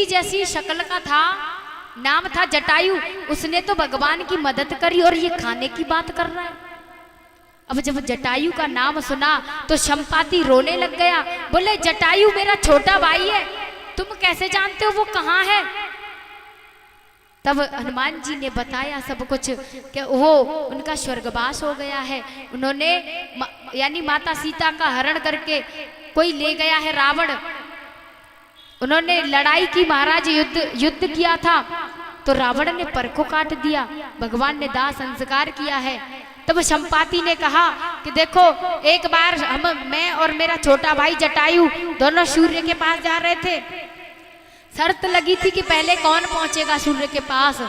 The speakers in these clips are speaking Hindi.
जैसी शक्ल का था, नाम था जटायु। उसने तो भगवान की मदद करी और ये खाने की बात कर रहा है। अब जब जटायु का नाम सुना तो संपाति रोने लग गया। बोले जटायु मेरा छोटा भाई है, तुम कैसे जानते हो वो कहाँ है? तब हनुमान जी ने बताया सब कुछ कि वो उनका स्वर्गवास हो गया है। उन्होंने यानी माता सीता का हरण करके कोई ले गया है रावण। उन्होंने लड़ाई की, महाराज युद्ध किया था, तो रावण ने पर को काट दिया। भगवान ने दाह संस्कार किया है। तब संपाति ने कहा कि देखो एक बार मैं और मेरा छोटा भाई जटायु दोनों सूर्य के पास जा रहे थे। शर्त लगी थी कि पहले कौन पहुंचेगा सूर्य के पास।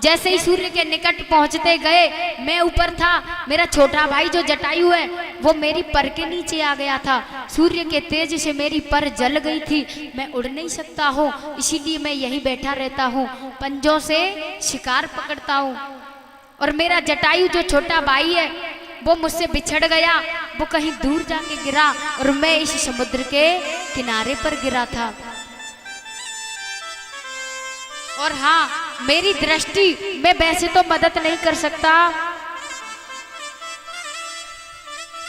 जैसे ही सूर्य के निकट पहुंचते गए, मैं ऊपर था, मेरा छोटा भाई जो जटायु है वो मेरी पर के नीचे आ गया था। सूर्य के तेज से मेरी पर जल गई थी, मैं उड़ नहीं सकता हूँ, इसीलिए मैं यहीं बैठा रहता हूँ, पंजों से शिकार पकड़ता हूँ। और मेरा जटायु जो छोटा भाई है वो मुझसे बिछड़ गया, वो कहीं दूर जाके गिरा और मैं इस समुद्र के किनारे पर गिरा था। और हाँ, मेरी दृष्टि, मैं वैसे तो मदद नहीं कर सकता,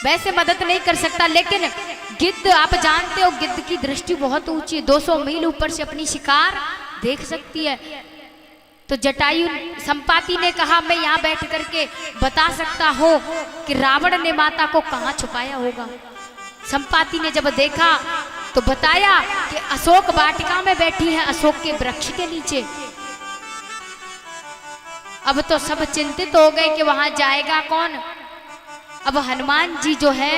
वैसे मदद नहीं कर सकता, लेकिन गिद्ध, आप जानते हो गिद्ध की दृष्टि बहुत ऊंची है, 200 मील ऊपर से अपनी शिकार देख सकती है। तो जटायु, संपाति ने कहा मैं यहाँ बैठ करके बता सकता हूँ कि रावण ने माता को कहाँ छुपाया होगा। संपाति ने जब देखा तो बताया कि अशोक वाटिका में बैठी है, अशोक के वृक्ष के नीचे। अब तो सब चिंतित हो गए कि वहां जाएगा कौन। अब हनुमान जी जो है,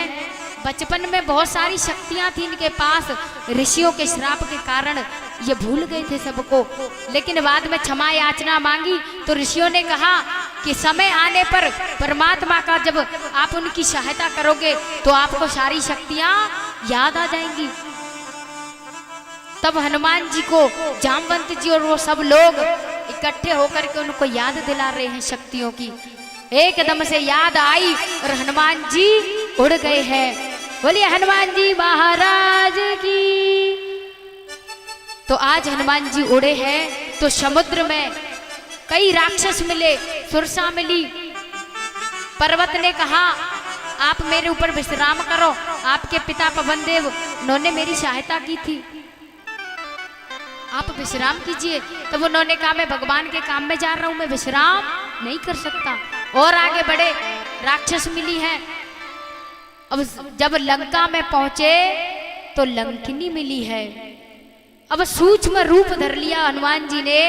बचपन में बहुत सारी शक्तियां थी इनके पास, ऋषियों के श्राप के कारण ये भूल गए थे सबको, लेकिन बाद में क्षमा याचना मांगी तो ऋषियों ने कहा कि समय आने पर परमात्मा का जब आप उनकी सहायता करोगे तो आपको सारी शक्तियां याद आ जाएंगी। तब हनुमान जी को जामवंत जी और वो सब लोग इकट्ठे होकर के उनको याद दिला रहे हैं शक्तियों की। एकदम से याद आई और हनुमान जी उड़ गए हैं। बोलिए हनुमान जी महाराज की। तो आज हनुमान जी उड़े हैं तो समुद्र में कई राक्षस मिले, सुरसा मिली। पर्वत ने कहा आप मेरे ऊपर विश्राम करो, आपके पिता पवन देव उन्होंने मेरी सहायता की थी, आप विश्राम कीजिए। तब उन्होंने कहा मैं भगवान के काम में जा रहा हूं, मैं विश्राम नहीं कर सकता। और आगे बढ़े, राक्षस मिली है। अब जब लंका में पहुंचे तो लंकिनी मिली है। अब सूक्ष्म रूप धर लिया हनुमान जी ने,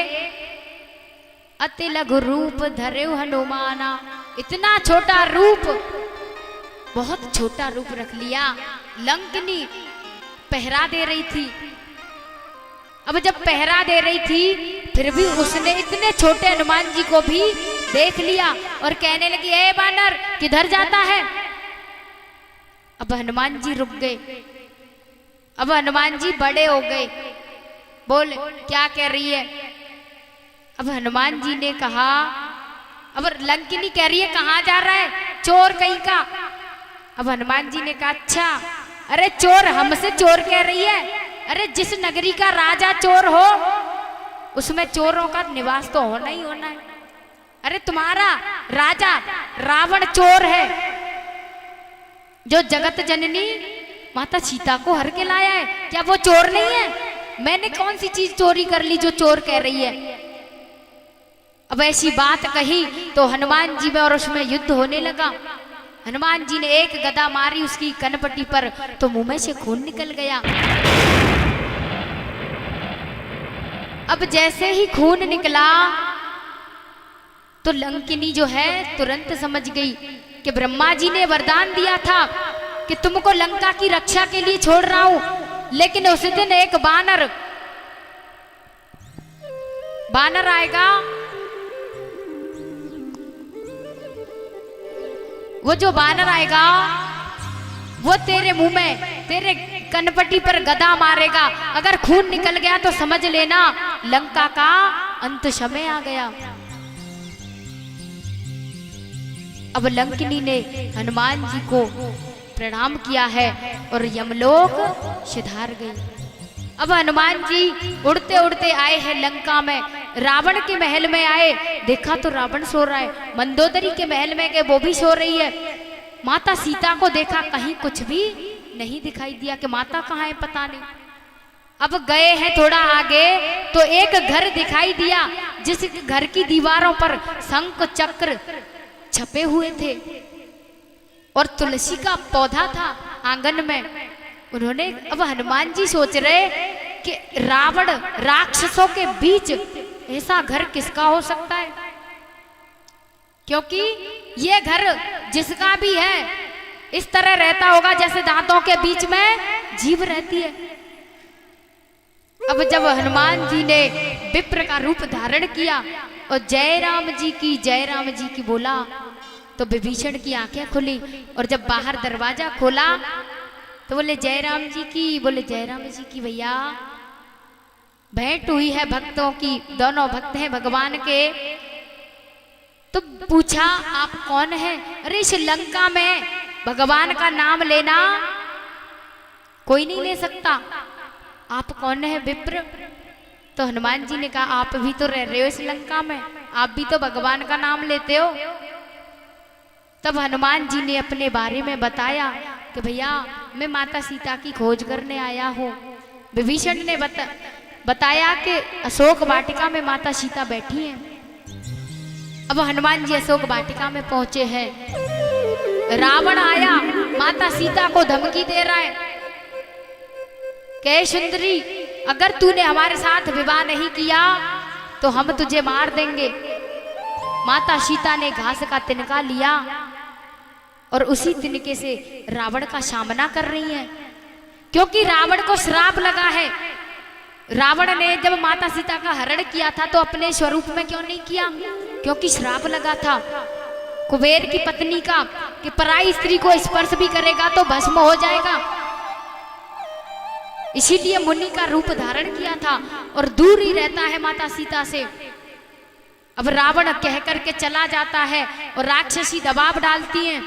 अति लघु रूप धरे हनुमाना। इतना छोटा रूप, बहुत छोटा रूप रख लिया। लंकिनी पहरा दे रही थी। अब जब पहरा दे रही थी फिर भी उसने इतने छोटे हनुमान जी को भी देख लिया और कहने लगी ए बानर किधर जाता है। अब हनुमान जी रुक गए। अब हनुमान जी बड़े हो गए, बोल क्या कह रही है। अब हनुमान जी ने कहा, अब लंकिनी कह रही है कहाँ जा रहा है, चोर कहीं का। अब हनुमान जी ने कहा अच्छा, अरे चोर हमसे चोर कह रही है, अरे जिस नगरी का राजा चोर हो उसमें चोरों का निवास तो होना ही होना है। अरे तुम्हारा राजा रावण चोर है, जो जगत जननी माता सीता को हर के लाया है, क्या वो चोर नहीं है? मैंने कौन सी चीज चोरी कर ली जो चोर कह रही है। अब ऐसी बात कही तो हनुमान जी में और उसमें युद्ध होने लगा। हनुमान जी ने एक गदा मारी उसकी कनपट्टी पर तो मुंह में से खून निकल गया। अब जैसे ही खून निकला तो लंकिनी जो है तुरंत समझ गई कि ब्रह्मा जी ने वरदान दिया था कि तुमको लंका की रक्षा के लिए छोड़ रहा हूं, लेकिन उस दिन एक बानर आएगा, वो जो बानर आएगा वो तेरे मुंह में, तेरे कनपट्टी पर गदा मारेगा। अगर खून निकल गया तो समझ लेना लंका का अंत समय आ गया। अब लंकिनी ने हनुमान जी को प्रणाम किया है और यमलोक सिधार गई। अब हनुमान जी उड़ते उड़ते आए हैं लंका में, रावण के महल में आए, देखा तो रावण सो रहा है। मंदोदरी के महल में गए, वो भी सो रही है। माता सीता को देखा, कहीं कुछ भी नहीं दिखाई दिया कि माता कहाँ है, पता नहीं। अब गए हैं थोड़ा आगे तो एक घर दिखाई दिया, जिस घर की दीवारों पर शंख चक्र छपे हुए थे और तुलसी का पौधा था आंगन में। उन्होंने, अब हनुमान जी सोच रहे कि रावण राक्षसों के बीच ऐसा घर किसका हो सकता है, क्योंकि ये घर जिसका भी है इस तरह रहता होगा जैसे दांतों के बीच में जीभ रहती है। अब जब हनुमान जी ने विप्र का रूप धारण किया और जय राम जी की बोला तो विभीषण की आंखें खुली, और जब बाहर दरवाजा खोला तो बोले जय राम जी की भैया भेंट हुई है भक्तों की, दोनों भक्त हैं भगवान के। तो पूछा आप कौन है? अरे इस लंका में भगवान का नाम लेना कोई नहीं ले सकता, आप कौन है विप्र? तो हनुमान जी ने कहा आप भी तो रह रहे हो इस लंका में, आप भी तो भगवान का नाम लेते हो। तब हनुमान जी ने अपने बारे में बताया कि भैया मैं माता सीता की खोज करने आया हूँ। विभीषण ने बताया कि अशोक वाटिका में माता सीता बैठी हैं। अब हनुमान जी अशोक वाटिका में पहुंचे हैं, रावण आया माता सीता को धमकी दे रहा है कि सुंदरी अगर तूने हमारे साथ विवाह नहीं किया तो हम तुझे मार देंगे। माता सीता ने घास का तिनका लिया और उसी तिनके से रावण का सामना कर रही हैं, क्योंकि रावण को श्राप लगा है। रावण ने जब माता सीता का हरण किया था तो अपने स्वरूप में क्यों नहीं किया? क्योंकि श्राप लगा था कुबेर की पत्नी का कि पराई स्त्री को स्पर्श भी करेगा तो भस्म हो जाएगा। इसीलिए मुनि का रूप धारण किया था और दूर ही रहता है माता सीता से। अब रावण कह करके चला जाता है और राक्षसी दबाव डालती हैं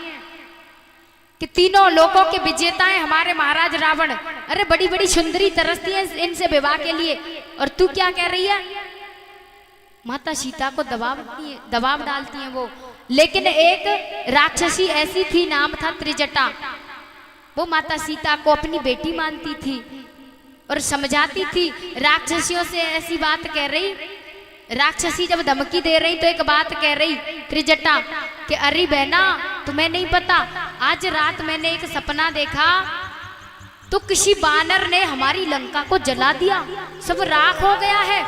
कि तीनों लोकों के विजेता हैं हमारे महाराज रावण, अरे बड़ी बड़ी सुंदरी तरसती हैं इनसे विवाह के लिए, और तू क्या कह रही है? माता सीता को दबाव डालती हैं वो। लेकिन एक राक्षसी ऐसी थी, नाम था त्रिजटा, वो माता सीता को अपनी बेटी मानती थी और समझाती थी। राक्षसियों से ऐसी बात कह रही, राक्षसी जब धमकी दे रही तो एक बात कह रही त्रिजटा कि अरे बहना तुम्हें नहीं पता, आज रात मैंने एक सपना देखा तो किसी बानर ने हमारी लंका को जला दिया, सब राख हो गया है।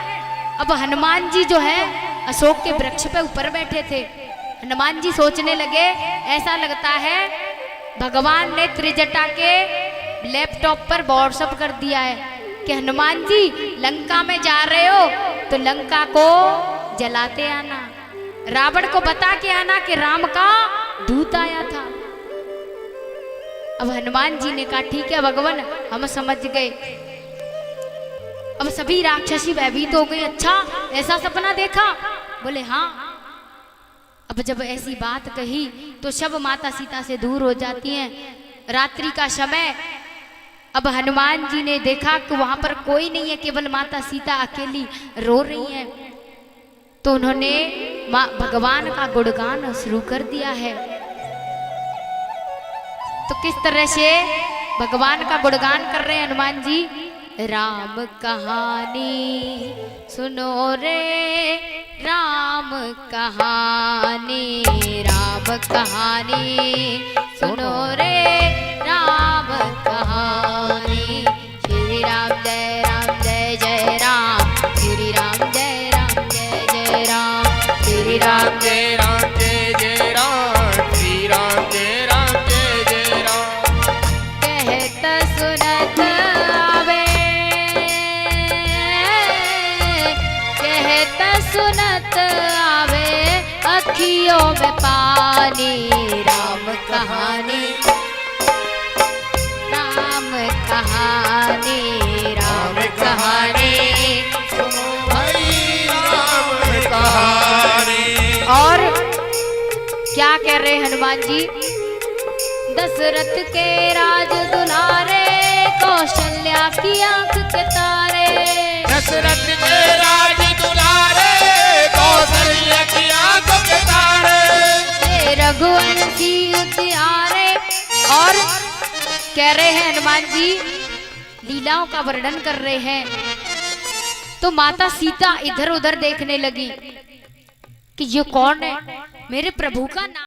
अब हनुमान जी जो है अशोक के वृक्ष पे ऊपर बैठे थे। हनुमान जी सोचने लगे ऐसा लगता है भगवान ने त्रिजटा के लैपटॉप पर व्हाट्सएप कर दिया है कि हनुमान जी लंका में जा रहे हो तो लंका को जलाते आना, रावण को बता के आना कि राम का दूत आया था। अब हनुमान जी ने कहा ठीक है भगवान हम समझ गए। अब सभी राक्षसी भयभीत हो गई, अच्छा ऐसा सपना देखा? बोले हाँ। अब जब ऐसी बात कही तो सब माता सीता से दूर हो जाती हैं। रात्रि का समय, अब हनुमान जी ने देखा कि वहां पर कोई नहीं है, केवल माता सीता अकेली रो रही हैं। तो उन्होंने भगवान का गुणगान शुरू कर दिया है। तो किस तरह से भगवान का गुणगान कर रहे हैं हनुमान जी? राम कहानी सुनो रे राम कहानी, राम कहानी सुनो रे राम कहानी। श्री राम जय जय राम, श्री राम जय जय राम, श्री राम जय जय राम, श्री राम जय जय राम। कहत सुनत आवे, कहत सुनत आवे अखियों में पानी। राम कहानी, राम कहानी, राम कहानी सुनो भाई राम कहानी। और क्या कह रहे हनुमान जी? दशरथ के राज दुलारे, कौशल्या की आंख के तारे, रघुवंशी उद्यारे। और कह रहे हैं हनुमान जी लीलाओं का वर्णन कर रहे हैं। तो माता सीता इधर उधर देखने लगी कि ये कौन है, मेरे प्रभु का नाम